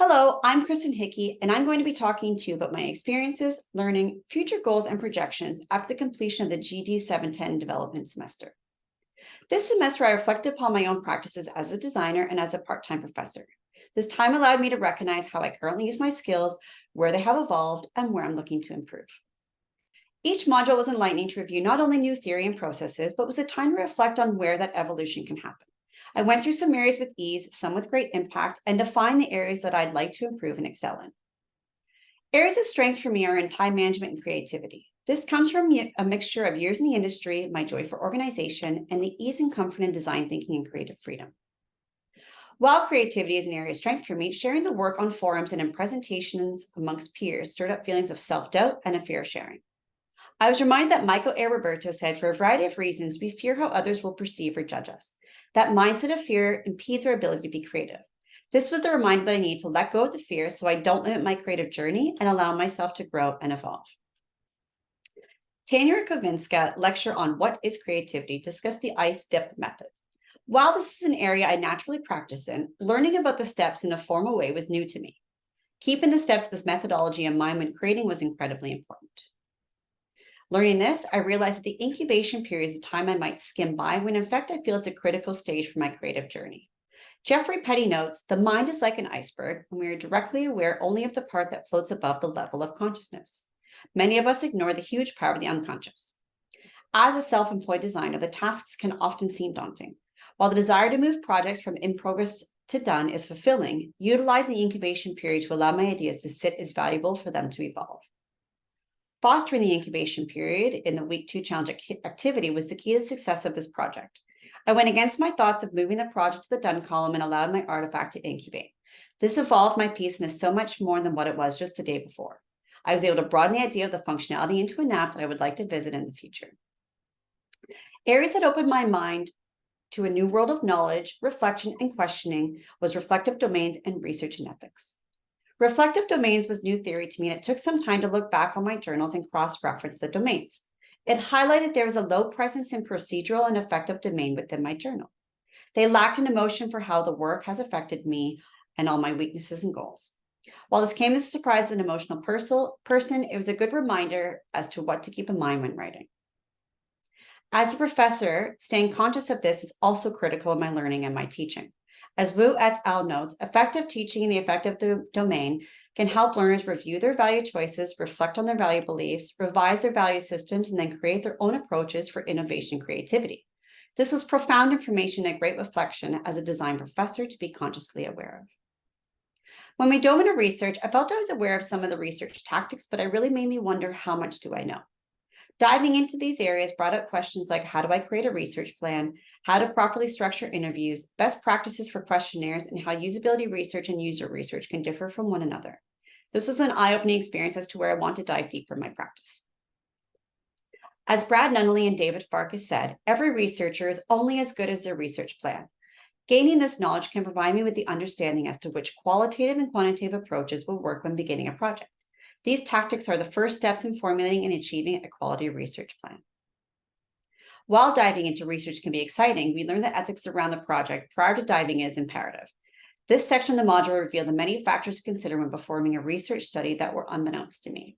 Hello, I'm Kristen Hickey, and I'm going to be talking to you about my experiences, learning, future goals, and projections after the completion of the GD710 development semester. This semester, I reflected upon my own practices as a designer and as a part-time professor. This time allowed me to recognize how I currently use my skills, where they have evolved, and where I'm looking to improve. Each module was enlightening to review not only new theory and processes, but was a time to reflect on where that evolution can happen. I went through some areas with ease, some with great impact, and defined the areas that I'd like to improve and excel in. Areas of strength for me are in time management and creativity. This comes from a mixture of years in the industry, my joy for organization, and the ease and comfort in design thinking and creative freedom. While creativity is an area of strength for me, sharing the work on forums and in presentations amongst peers stirred up feelings of self-doubt and a fear of sharing. I was reminded that Michael A. Roberto said, for a variety of reasons, we fear how others will perceive or judge us. That mindset of fear impedes our ability to be creative. This was a reminder that I need to let go of the fear so I don't limit my creative journey and allow myself to grow and evolve. Tanya Kovinska lecture on what is creativity discussed the I-STEP method. While this is an area I naturally practice in, learning about the steps in a formal way was new to me. Keeping the steps of this methodology in mind when creating was incredibly important. Learning this, I realized that the incubation period is a time I might skim by when in fact I feel it's a critical stage for my creative journey. Jeffrey Petty notes, the mind is like an iceberg, and we are directly aware only of the part that floats above the level of consciousness. Many of us ignore the huge power of the unconscious. As a self-employed designer, the tasks can often seem daunting. While the desire to move projects from in progress to done is fulfilling, utilizing the incubation period to allow my ideas to sit is valuable for them to evolve. Fostering the incubation period in the week 2 challenge activity was the key to the success of this project. I went against my thoughts of moving the project to the done column and allowed my artifact to incubate. This evolved my piece and is so much more than what it was just the day before. I was able to broaden the idea of the functionality into an app that I would like to visit in the future. Areas that opened my mind to a new world of knowledge, reflection, and questioning was reflective domains and research and ethics. Reflective domains was new theory to me, and it took some time to look back on my journals and cross-reference the domains. It highlighted there was a low presence in procedural and affective domain within my journal. They lacked an emotion for how the work has affected me and all my weaknesses and goals. While this came as a surprise as an emotional person, it was a good reminder as to what to keep in mind when writing. As a professor, staying conscious of this is also critical in my learning and my teaching. As Wu et al. Notes, effective teaching in the affective domain can help learners review their value choices, reflect on their value beliefs, revise their value systems, and then create their own approaches for innovation and creativity. This was profound information and a great reflection as a design professor to be consciously aware of. When we dove into research, I felt I was aware of some of the research tactics, but it really made me wonder, how much do I know? Diving into these areas brought up questions like, how do I create a research plan, how to properly structure interviews, best practices for questionnaires, and how usability research and user research can differ from one another. This was an eye-opening experience as to where I want to dive deeper in my practice. As Brad Nunnally and David Farkas said, every researcher is only as good as their research plan. Gaining this knowledge can provide me with the understanding as to which qualitative and quantitative approaches will work when beginning a project. These tactics are the first steps in formulating and achieving a quality research plan. While diving into research can be exciting, we learn the ethics around the project prior to diving in is imperative. This section of the module revealed the many factors to consider when performing a research study that were unbeknownst to me.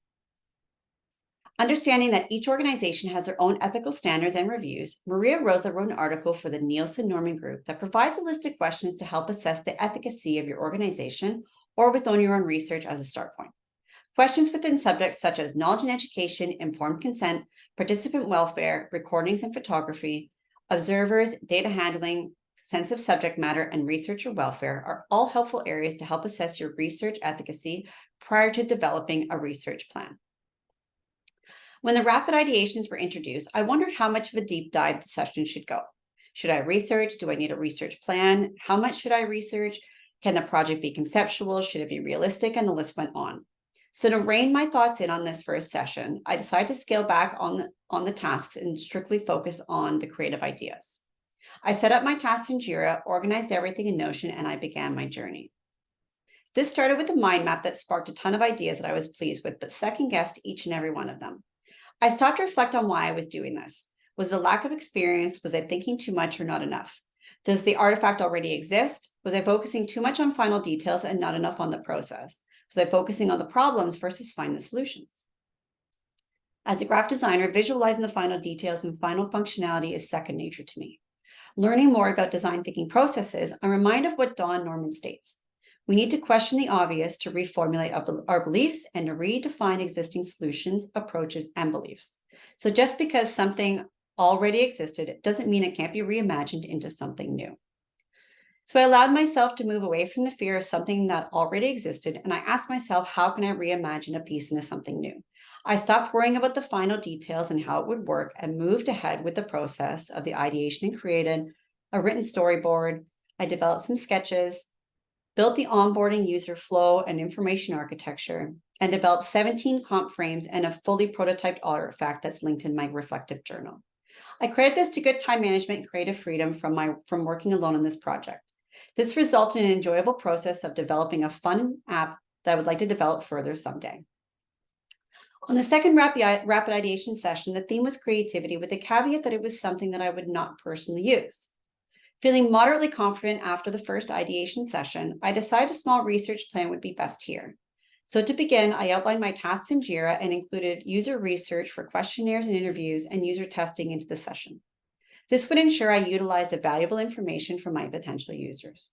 Understanding that each organization has their own ethical standards and reviews, Maria Rosa wrote an article for the Nielsen Norman Group that provides a list of questions to help assess the efficacy of your organization or within your own research as a start point. Questions within subjects such as knowledge and education, informed consent, participant welfare, recordings and photography, observers, data handling, sense of subject matter, and researcher welfare are all helpful areas to help assess your research efficacy prior to developing a research plan. When the rapid ideations were introduced, I wondered how much of a deep dive the session should go. Should I research? Do I need a research plan? How much should I research? Can the project be conceptual? Should it be realistic? And the list went on. So to rein my thoughts in on this first session, I decided to scale back on the tasks and strictly focus on the creative ideas. I set up my tasks in Jira, organized everything in Notion, and I began my journey. This started with a mind map that sparked a ton of ideas that I was pleased with, but second-guessed each and every one of them. I stopped to reflect on why I was doing this. Was it a lack of experience? Was I thinking too much or not enough? Does the artifact already exist? Was I focusing too much on final details and not enough on the process? Was I focusing on the problems versus finding the solutions? As a graphic designer, visualizing the final details and final functionality is second nature to me. Learning more about design thinking processes, I'm reminded of what Don Norman states. We need to question the obvious to reformulate our beliefs and to redefine existing solutions, approaches, and beliefs. So just because something already existed, it doesn't mean it can't be reimagined into something new. So I allowed myself to move away from the fear of something that already existed, and I asked myself, how can I reimagine a piece into something new? I stopped worrying about the final details and how it would work and moved ahead with the process of the ideation and created a written storyboard. I developed some sketches, built the onboarding user flow and information architecture, and developed 17 comp frames and a fully prototyped artifact that's linked in my reflective journal. I credit this to good time management and creative freedom from working alone on this project. This resulted in an enjoyable process of developing a fun app that I would like to develop further someday. On the second rapid ideation session, the theme was creativity, with the caveat that it was something that I would not personally use. Feeling moderately confident after the first ideation session, I decided a small research plan would be best here. So to begin, I outlined my tasks in Jira and included user research for questionnaires and interviews and user testing into the session. This would ensure I utilized the valuable information from my potential users.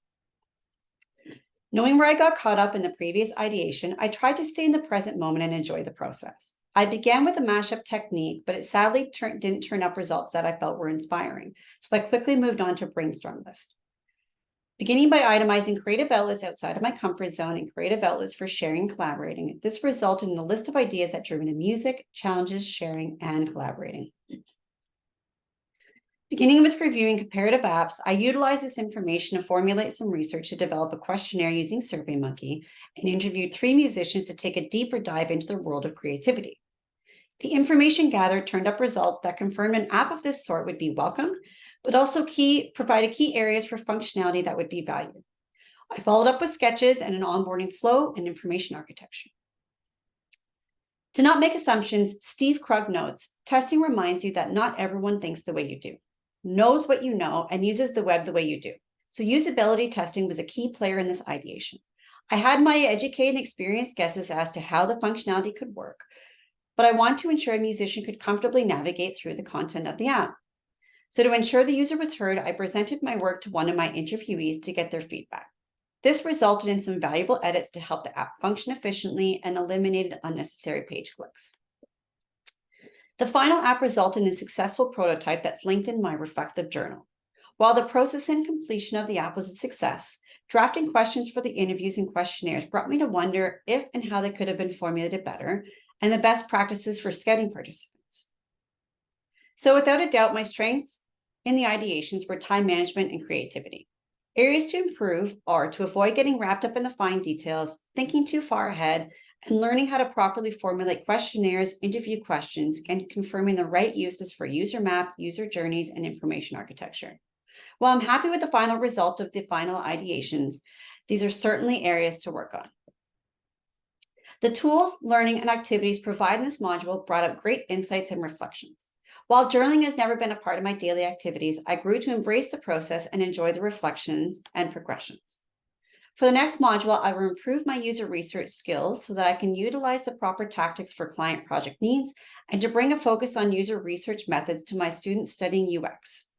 Knowing where I got caught up in the previous ideation, I tried to stay in the present moment and enjoy the process. I began with a mashup technique, but it sadly didn't turn up results that I felt were inspiring. So I quickly moved on to a brainstorm list. Beginning by itemizing creative outlets outside of my comfort zone and creative outlets for sharing and collaborating, this resulted in a list of ideas that drew into music, challenges, sharing, and collaborating. Beginning with reviewing comparative apps, I utilized this information to formulate some research to develop a questionnaire using SurveyMonkey and interviewed 3 musicians to take a deeper dive into the world of creativity. The information gathered turned up results that confirmed an app of this sort would be welcomed, but also provided key areas for functionality that would be valued. I followed up with sketches and an onboarding flow and information architecture. To not make assumptions, Steve Krug notes, testing reminds you that not everyone thinks the way you do, knows what you know, and uses the web the way you do. So usability testing was a key player in this ideation. I had my educated and experienced guesses as to how the functionality could work, but I want to ensure a musician could comfortably navigate through the content of the app. So to ensure the user was heard, I presented my work to one of my interviewees to get their feedback. This resulted in some valuable edits to help the app function efficiently and eliminated unnecessary page clicks. The final app resulted in a successful prototype that's linked in my reflective journal. While the process and completion of the app was a success, drafting questions for the interviews and questionnaires brought me to wonder if and how they could have been formulated better and the best practices for scouting participants. So without a doubt, my strengths in the ideations were time management and creativity. Areas to improve are to avoid getting wrapped up in the fine details, thinking too far ahead, and learning how to properly formulate questionnaires, interview questions, and confirming the right uses for user map, user journeys, and information architecture. While I'm happy with the final result of the final ideations, these are certainly areas to work on. The tools, learning, and activities provided in this module brought up great insights and reflections. While journaling has never been a part of my daily activities, I grew to embrace the process and enjoy the reflections and progressions. For the next module, I will improve my user research skills so that I can utilize the proper tactics for client project needs and to bring a focus on user research methods to my students studying UX.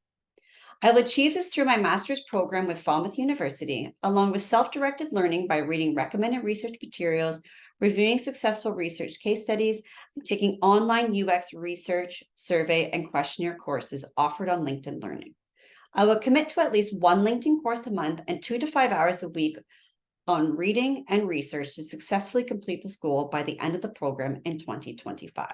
I will achieve this through my master's program with Falmouth University, along with self-directed learning by reading recommended research materials, reviewing successful research case studies, and taking online UX research, survey, and questionnaire courses offered on LinkedIn Learning. I will commit to at least 1 LinkedIn course a month and 2 to 5 hours a week on reading and research to successfully complete this goal by the end of the program in 2025.